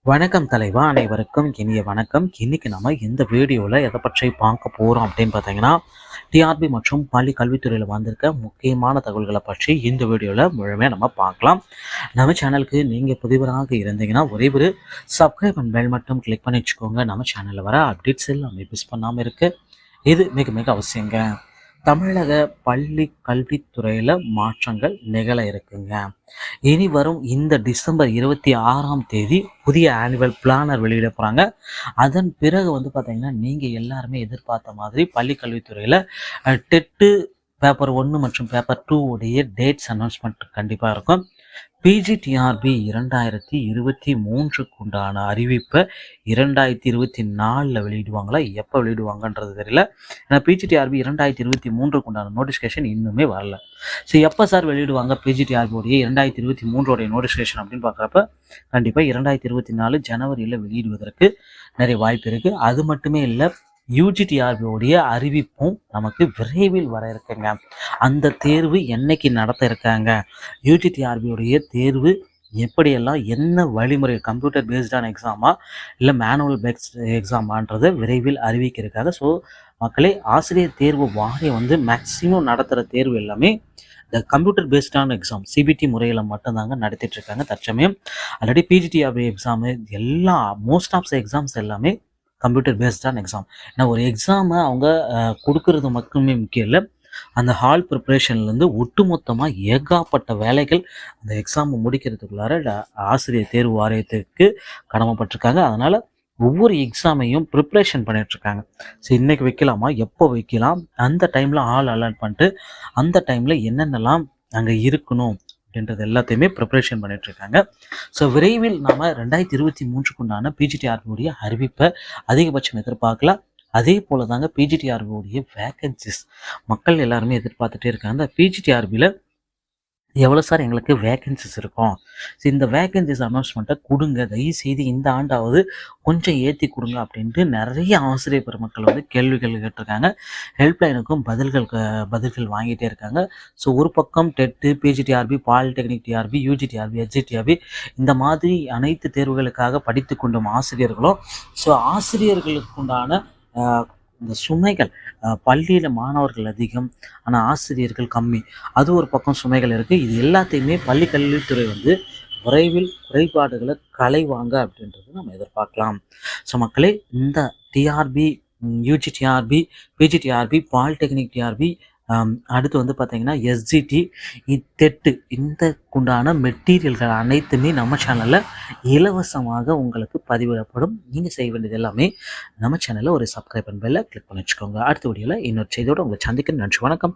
வணக்கம் தலைவா, அனைவருக்கும் இனிய வணக்கம். இன்னைக்கு நம்ம இந்த வீடியோவில் எதை பற்றி பார்க்க போகிறோம் அப்படின்னு பார்த்தீங்கன்னா, டிஆர்பி மற்றும் பள்ளி கல்வித்துறையில் வந்திருக்க முக்கியமான தகவல்களை பற்றி இந்த வீடியோவில் முழுமையாக நம்ம பார்க்கலாம். நம்ம சேனலுக்கு நீங்கள் புதிவராக இருந்தீங்கன்னா ஒரே ஒரு சப்ஸ்கிரைப் அண்ட் பெல் மட்டும் கிளிக் பண்ணி வச்சுக்கோங்க. நம்ம சேனலில் வர அப்டேட்ஸ் எல்லாம் மிஸ் பண்ணாமல் இருக்குது. இது மிக மிக அவசியங்க. தமிழக பள்ளி கல்வித்துறையில் மாற்றங்கள் நிகழ இருக்குங்க. இனி வரும் இந்த டிசம்பர் 26 புதிய ஆனுவல் பிளானர் வெளியிட போகிறாங்க. அதன் பிறகு பார்த்தீங்கன்னா நீங்கள் எல்லாருமே எதிர்பார்த்த மாதிரி பள்ளி கல்வித்துறையில் டெட்டு பேப்பர் 1 மற்றும் பேப்பர் 2 உடைய டேட்ஸ் அனௌன்ஸ்மெண்ட் கண்டிப்பாக இருக்கும். பிஜிடிஆர்பி 2023க்கு உண்டான அறிவிப்பை 2024 வெளியிடுவாங்களா, எப்போ வெளியிடுவாங்கன்றது தெரியல. ஏன்னா பிஜிடிஆர்பி 2023க்கு உண்டான நோட்டிஃபிகேஷன் இன்னுமே வரல. ஸோ எப்போ சார் வெளியிடுவாங்க பிஜிடிஆர்பியோடைய 2023 நோட்டிஃபிகேஷன் அப்படின்னு பார்க்குறப்ப கண்டிப்பாக 2024 ஜனவரியில் வெளியிடுவதற்கு நிறைய வாய்ப்பு இருக்குது. அது மட்டுமே இல்லை, யூஜிடிஆர்பியோடைய அறிவிப்பும் நமக்கு விரைவில் வர இருக்குங்க. அந்த தேர்வு என்னைக்கு நடத்த இருக்காங்க, யூஜிடிஆர்பியோடைய தேர்வு எப்படியெல்லாம், என்ன வழிமுறை, கம்ப்யூட்டர் பேஸ்டான எக்ஸாமா இல்லை மேனுவல் பேஸ்ட் எக்ஸாமான்றதை விரைவில் அறிவிக்க இருக்காங்க. ஸோ மக்களே, ஆசிரியர் தேர்வு வாரியம் மேக்சிமம் நடத்துகிற தேர்வு எல்லாமே இந்த கம்ப்யூட்டர் பேஸ்டான எக்ஸாம் சிபிடி முறையில் மட்டும்தாங்க நடத்திட்டு இருக்காங்க தற்சமயம். Already PGTRB exam most of the exams எல்லாமே கம்ப்யூட்டர் பேஸ்டான எக்ஸாம். ஏன்னா ஒரு எக்ஸாமை அவங்க கொடுக்கறது மட்டுமே முக்கியம் இல்லை, அந்த ஹால் ப்ரிப்ரேஷன்லேருந்து ஒட்டுமொத்தமாக ஏகப்பட்ட வேலைகள் அந்த எக்ஸாமை முடிக்கிறதுக்குள்ளார ஆசிரியர் தேர்வு வாரியத்துக்கு கடமைப்பட்டிருக்காங்க. அதனால் ஒவ்வொரு எக்ஸாமையும் ப்ரிப்ரேஷன் பண்ணிகிட்ருக்காங்க. ஸோ இன்றைக்கி வைக்கலாமா, எப்போ வைக்கலாம், அந்த டைமில் ஆள் அலாட் பண்ணிட்டு அந்த டைமில் என்னென்னலாம் அங்கே இருக்கணும் அப்படின்றது எல்லாத்தையுமே ப்ரிப்ரேஷன் பண்ணிகிட்ருக்காங்க. ஸோ விரைவில் நாம் 2023க்கு உண்டான பிஜிடிஆர்பியோடைய அறிவிப்பை அதிகபட்சம் எதிர்பார்க்கலாம். அதே போல் தாங்க பிஜிடிஆர்பியோடைய வேக்கன்சிஸ் மக்கள் எல்லாருமே எதிர்பார்த்துட்டே இருக்காங்க. அந்த பிஜிடிஆர்பியில் எவ்வளோ சார் எங்களுக்கு வேக்கன்சிஸ் இருக்கும், ஸோ இந்த வேக்கன்சிஸ் அனௌன்ஸ்மெண்ட்டை கொடுங்க, தயவுசெய்து இந்த ஆண்டாவது கொஞ்சம் ஏற்றி கொடுங்க அப்படின்ட்டு நிறைய ஆசிரியர் பெருமக்கள் கேள்விகள் கேட்டிருக்காங்க. ஹெல்ப்லைனுக்கும் பதில்கள் வாங்கிட்டே இருக்காங்க. ஸோ ஒரு பக்கம் TET, PGTRB, polytechnic TRB, UGTRB, HGTRB இந்த மாதிரி அனைத்து தேர்வுகளுக்காக படித்து கொண்டும் ஆசிரியர்களும், ஸோ ஆசிரியர்களுக்கு உண்டான இந்த சுமைகள், பள்ளியில் மாணவர்கள் அதிகம் ஆனால் ஆசிரியர்கள் கம்மி, அது ஒரு பக்கம் சுமைகள் இருக்குது. இது எல்லாத்தையுமே பள்ளி கல்வித்துறை விரைவில் குறைபாடுகளை களைவாங்க அப்படின்றது நம்ம எதிர்பார்க்கலாம். ஸோ மக்களே, இந்த TRB, UGTRB, PGTRB, polytechnic TRB, அடுத்து பார்த்தீங்கன்னா எஸ்ஜிடி, டெட்டு, இந்த உண்டான மெட்டீரியல்கள் அனைத்துமே நம்ம சேனலில் இலவசமாக உங்களுக்கு பதிவிடப்படும். நீங்கள் செய்ய வேண்டியது எல்லாமே நம்ம சேனலில் ஒரு சப்ஸ்கிரைப் பெல்லை கிளிக் பண்ணி வச்சுக்கோங்க. அடுத்த வீடியோவில் இன்னொரு செய்தியோடு உங்களை சந்திக்க நன்றி. வணக்கம்.